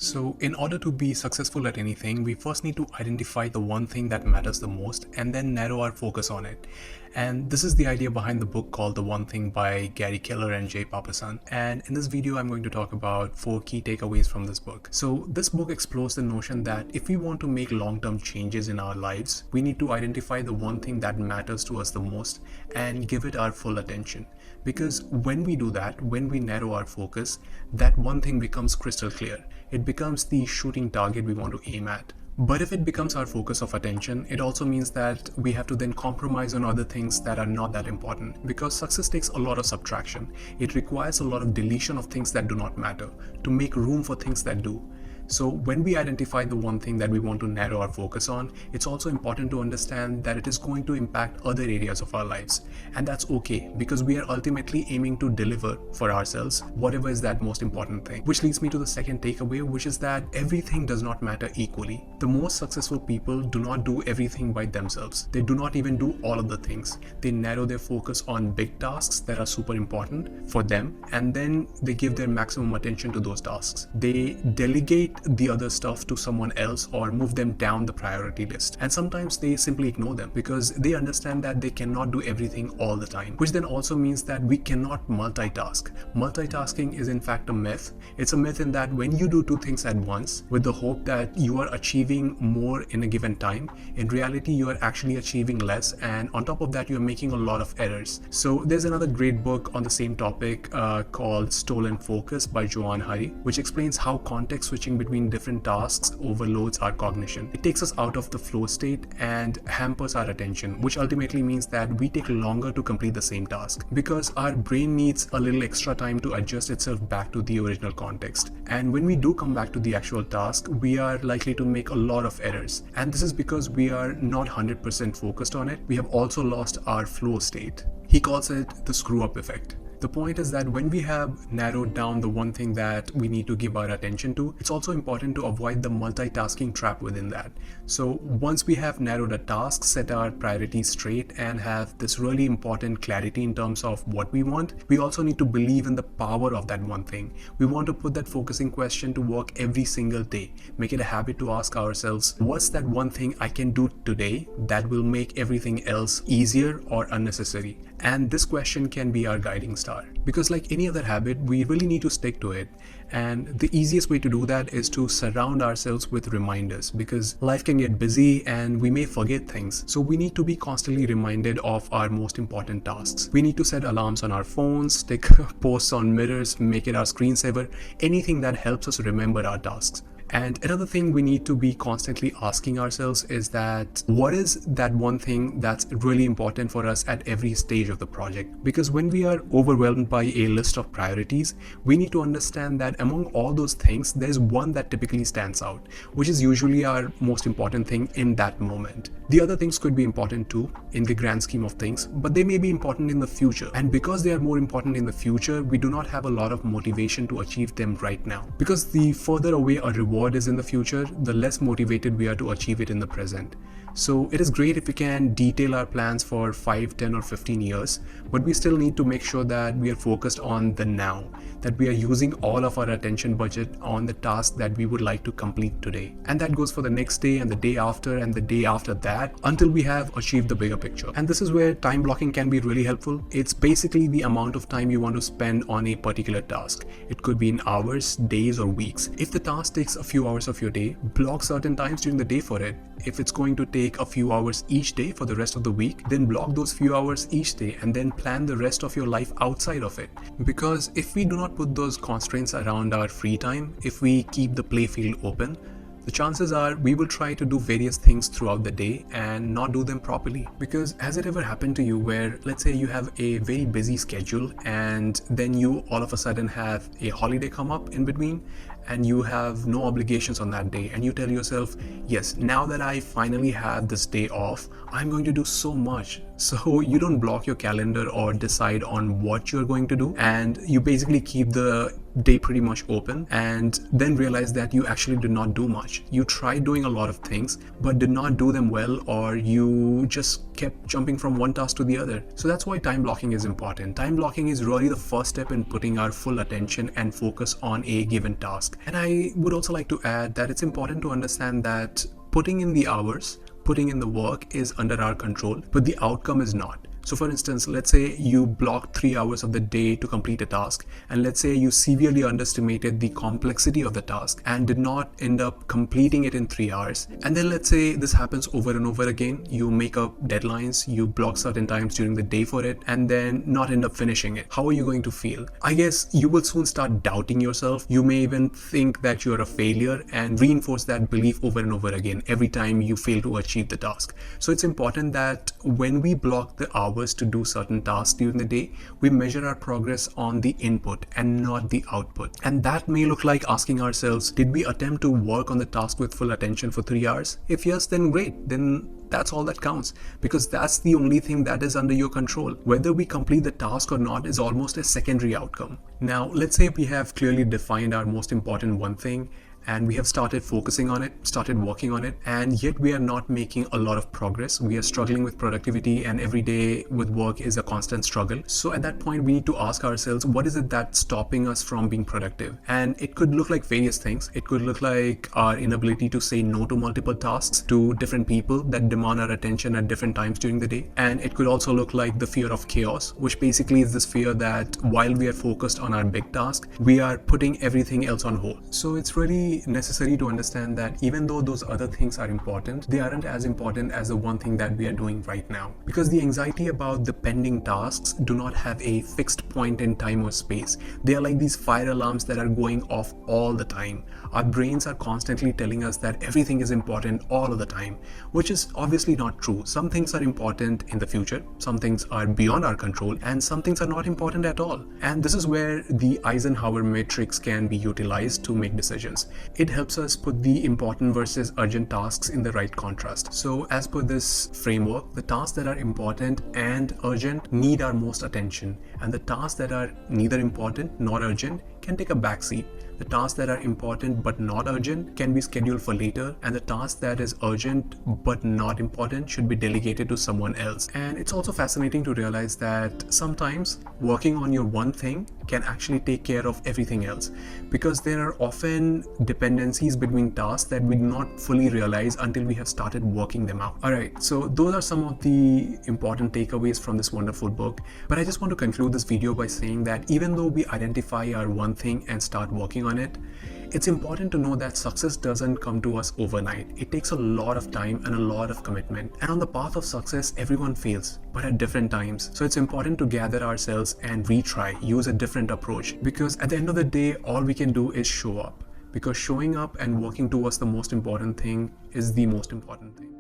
So in order to be successful at anything, we first need to identify the one thing that matters the most and then narrow our focus on it. And this is the idea behind the book called The One Thing by Gary Keller and Papasan. And in this video, I'm going to talk about 4 key takeaways from this book. So this book explores the notion that if we want to make long-term changes in our lives, we need to identify the one thing that matters to us the most and give it our full attention. Because when we do that, when we narrow our focus, that one thing becomes crystal clear. It becomes the shooting target we want to aim at. But if it becomes our focus of attention, it also means that we have to then compromise on other things that are not that important, because success takes a lot of subtraction. It requires a lot of deletion of things that do not matter to make room for things that do. So when we identify the one thing that we want to narrow our focus on, it's also important to understand that it is going to impact other areas of our lives. And that's okay, because we are ultimately aiming to deliver for ourselves whatever is that most important thing. Which leads me to the second takeaway, which is that everything does not matter equally. The most successful people do not do everything by themselves. They do not even do all of the things. They narrow their focus on big tasks that are super important for them, and then they give their maximum attention to those tasks. They delegate the other stuff to someone else or move them down the priority list. And sometimes they simply ignore them because they understand that they cannot do everything all the time, which then also means that we cannot multitask. Multitasking is in fact a myth. It's a myth in that when you do 2 things at once with the hope that you are achieving more in a given time, in reality you are actually achieving less, and on top of that you're making a lot of errors. So there's another great book on the same topic called Stolen Focus by Joanne Hari, which explains how context switching between different tasks overloads our cognition. It takes us out of the flow state and hampers our attention, which ultimately means that we take longer to complete the same task because our brain needs a little extra time to adjust itself back to the original context. And when we do come back to the actual task, we are likely to make a lot of errors. And this is because we are not 100% focused on it. We have also lost our flow state. He calls it the screw-up effect. The point is that when we have narrowed down the one thing that we need to give our attention to, it's also important to avoid the multitasking trap within that. So once we have narrowed a task, set our priorities straight, and have this really important clarity in terms of what we want, we also need to believe in the power of that one thing. We want to put that focusing question to work every single day. Make it a habit to ask ourselves, what's that one thing I can do today that will make everything else easier or unnecessary? And this question can be our guiding star, because like any other habit, we really need to stick to it. And the easiest way to do that is to surround ourselves with reminders, because life can get busy and we may forget things. So we need to be constantly reminded of our most important tasks. We need to set alarms on our phones, stick posts on mirrors, make it our screensaver, anything that helps us remember our tasks. And another thing we need to be constantly asking ourselves is that what is that one thing that's really important for us at every stage of the project? Because when we are overwhelmed by a list of priorities, we need to understand that among all those things, there's one that typically stands out, which is usually our most important thing in that moment. The other things could be important too in the grand scheme of things, but they may be important in the future. And because they are more important in the future, we do not have a lot of motivation to achieve them right now. Because the further away a reward is in the future, the less motivated we are to achieve it in the present. So it is great if we can detail our plans for 5, 10 or 15 years, but we still need to make sure that we are focused on the now, that we are using all of our attention budget on the task that we would like to complete today. And that goes for the next day and the day after and the day after that until we have achieved the bigger picture. And this is where time blocking can be really helpful. It's basically the amount of time you want to spend on a particular task. It could be in hours, days or weeks. If the task takes a few hours of your day, block certain times during the day for it. If it's going to take a few hours each day for the rest of the week, then block those few hours each day and then plan the rest of your life outside of it. Because if we do not put those constraints around our free time, if we keep the play field open, the chances are we will try to do various things throughout the day and not do them properly. Because has it ever happened to you where, let's say you have a very busy schedule and then you all of a sudden have a holiday come up in between and you have no obligations on that day, and you tell yourself, yes, now that I finally have this day off, I'm going to do so much. So you don't block your calendar or decide on what you're going to do, and you basically keep the day pretty much open and then realize that you actually did not do much. You tried doing a lot of things but did not do them well, or you just kept jumping from one task to the other. So that's why time blocking is important. Time blocking is really the first step in putting our full attention and focus on a given task. And I would also like to add that it's important to understand that putting in the hours, putting in the work is under our control, but the outcome is not. So for instance, let's say you blocked 3 hours of the day to complete a task, and let's say you severely underestimated the complexity of the task and did not end up completing it in 3 hours. And then let's say this happens over and over again. You make up deadlines, you block certain times during the day for it, and then not end up finishing it. How are you going to feel? I guess you will soon start doubting yourself. You may even think that you're a failure and reinforce that belief over and over again every time you fail to achieve the task. So it's important that when we block the hours to do certain tasks during the day, we measure our progress on the input and not the output. And that may look like asking ourselves, did we attempt to work on the task with full attention for 3 hours? If yes, then great. Then that's all that counts, because that's the only thing that is under your control. Whether we complete the task or not is almost a secondary outcome. Now, let's say we have clearly defined our most important one thing, and we have started focusing on it, started working on it, and yet we are not making a lot of progress. We are struggling with productivity, and every day with work is a constant struggle. So at that point, we need to ask ourselves, what is it that's stopping us from being productive? And it could look like various things. It could look like our inability to say no to multiple tasks, to different people that demand our attention at different times during the day. And it could also look like the fear of chaos, which basically is this fear that while we are focused on our big task, we are putting everything else on hold. So it's really necessary to understand that even though those other things are important, they aren't as important as the one thing that we are doing right now. Because the anxiety about the pending tasks do not have a fixed point in time or space. They are like these fire alarms that are going off all the time. Our brains are constantly telling us that everything is important all of the time, which is obviously not true. Some things are important in the future, some things are beyond our control, and some things are not important at all. And this is where the Eisenhower matrix can be utilized to make decisions. It helps us put the important versus urgent tasks in the right contrast. So as per this framework, the tasks that are important and urgent need our most attention, and the tasks that are neither important nor urgent can take a backseat. The tasks that are important but not urgent can be scheduled for later, and the task that is urgent but not important should be delegated to someone else. And it's also fascinating to realize that sometimes working on your one thing can actually take care of everything else, because there are often dependencies between tasks that we do not fully realize until we have started working them out. Alright, so those are some of the important takeaways from this wonderful book. But I just want to conclude this video by saying that even though we identify our one thing and start working on it, it's important to know that success doesn't come to us overnight. It takes a lot of time and a lot of commitment. And on the path of success, everyone fails, but at different times. So it's important to gather ourselves and retry, use a different approach, because at the end of the day, all we can do is show up. Because showing up and working towards the most important thing is the most important thing.